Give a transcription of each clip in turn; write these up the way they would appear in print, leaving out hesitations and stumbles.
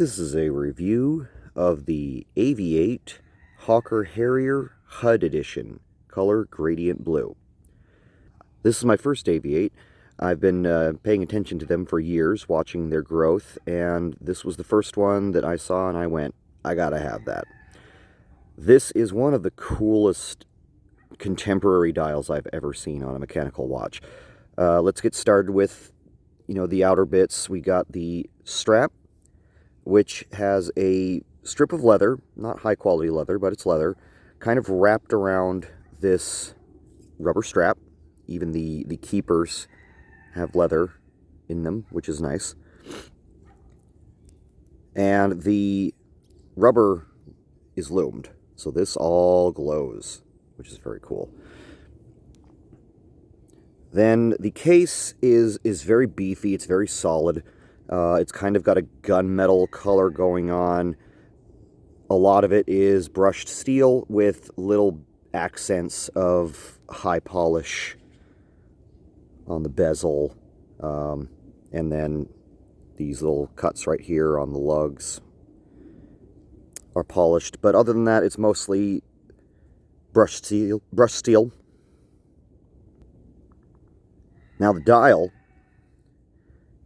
This is a review of the Avi-8 Harrier HUD edition, color gradient blue. This is my first Avi-8. I've been paying attention to them for years, watching their growth, and this was the first one that I saw and I went, I gotta have that. This is one of the coolest contemporary dials I've ever seen on a mechanical watch. Let's get started with, the outer bits. We got the strap, which has a strip of leather, not high quality leather, but it's leather, kind of wrapped around this rubber strap. Even the keepers have leather in them, which is nice. And the rubber is loomed, so this all glows, which is very cool. Then the case is very beefy, it's very solid. It's kind of got a gunmetal color going on. A lot of it is brushed steel with little accents of high polish on the bezel. And then these little cuts right here on the lugs are polished. But other than that, it's mostly brushed steel. Now the dial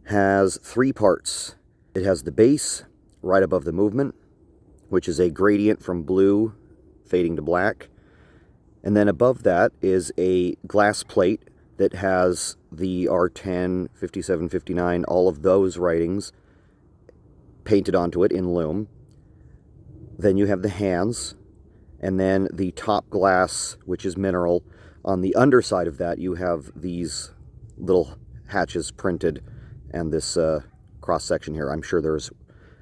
has three parts. It has the base right above the movement, which is a gradient from blue fading to black. And then above that is a glass plate that has the R10, 57, 59, all of those writings painted onto it in loom. Then you have the hands, and then the top glass, which is mineral. On the underside of that, you have these little hatches printed, and this cross-section here. I'm sure there's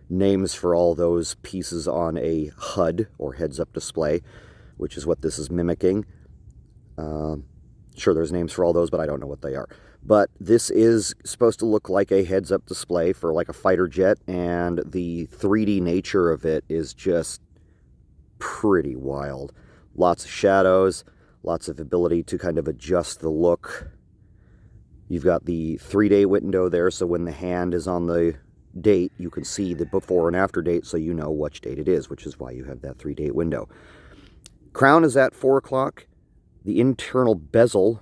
names for all those pieces on a HUD, or heads-up display, which is what this is mimicking. Sure, there's names for all those, but I don't know what they are. But this is supposed to look like a heads-up display for like a fighter jet, and the 3D nature of it is just pretty wild. Lots of shadows, lots of ability to kind of adjust the look. You've got the 3-day window there, so when the hand is on the date, you can see the before and after date, so you know which date it is, which is why you have that 3-day window. Crown is at 4 o'clock. The internal bezel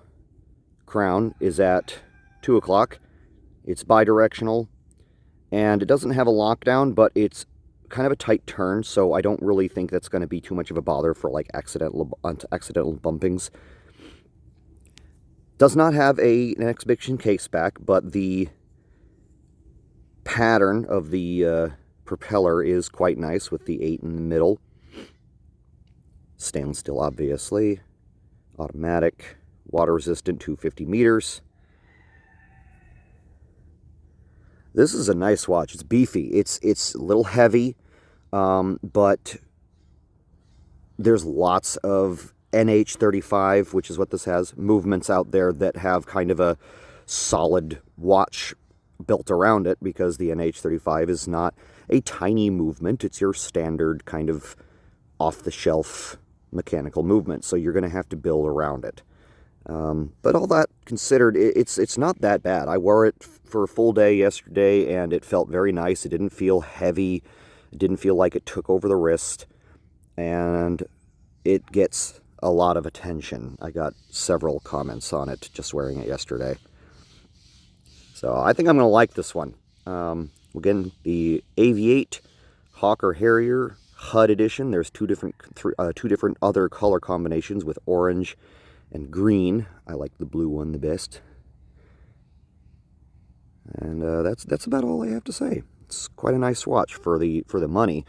crown is at 2 o'clock. It's bidirectional, and it doesn't have a lockdown, but it's kind of a tight turn, so I don't really think that's going to be too much of a bother for like accidental bumpings. Does not have an exhibition case back, but the pattern of the propeller is quite nice with the 8 in the middle. Stainless steel, obviously. Automatic, water resistant, 250 meters. This is a nice watch. It's beefy. It's a little heavy, but there's lots of NH35, which is what this has, movements out there that have kind of a solid watch built around it, because the NH35 is not a tiny movement. It's your standard kind of off-the-shelf mechanical movement, so you're going to have to build around it. But all that considered, it's not that bad. I wore it for a full day yesterday, and it felt very nice. It didn't feel heavy. It didn't feel like it took over the wrist, and it gets a lot of attention. I got several comments on it just wearing it yesterday. So I think I'm going to like this one. Again, the Avi-8 Harrier HUD edition. There's two different other color combinations with orange and green. I like the blue one the best. And that's about all I have to say. It's quite a nice watch for the money.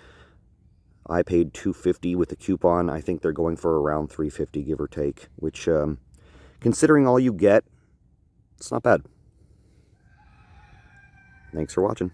I paid $250 with the coupon. I think they're going for around $350, give or take, which, considering all you get, it's not bad. Thanks for watching.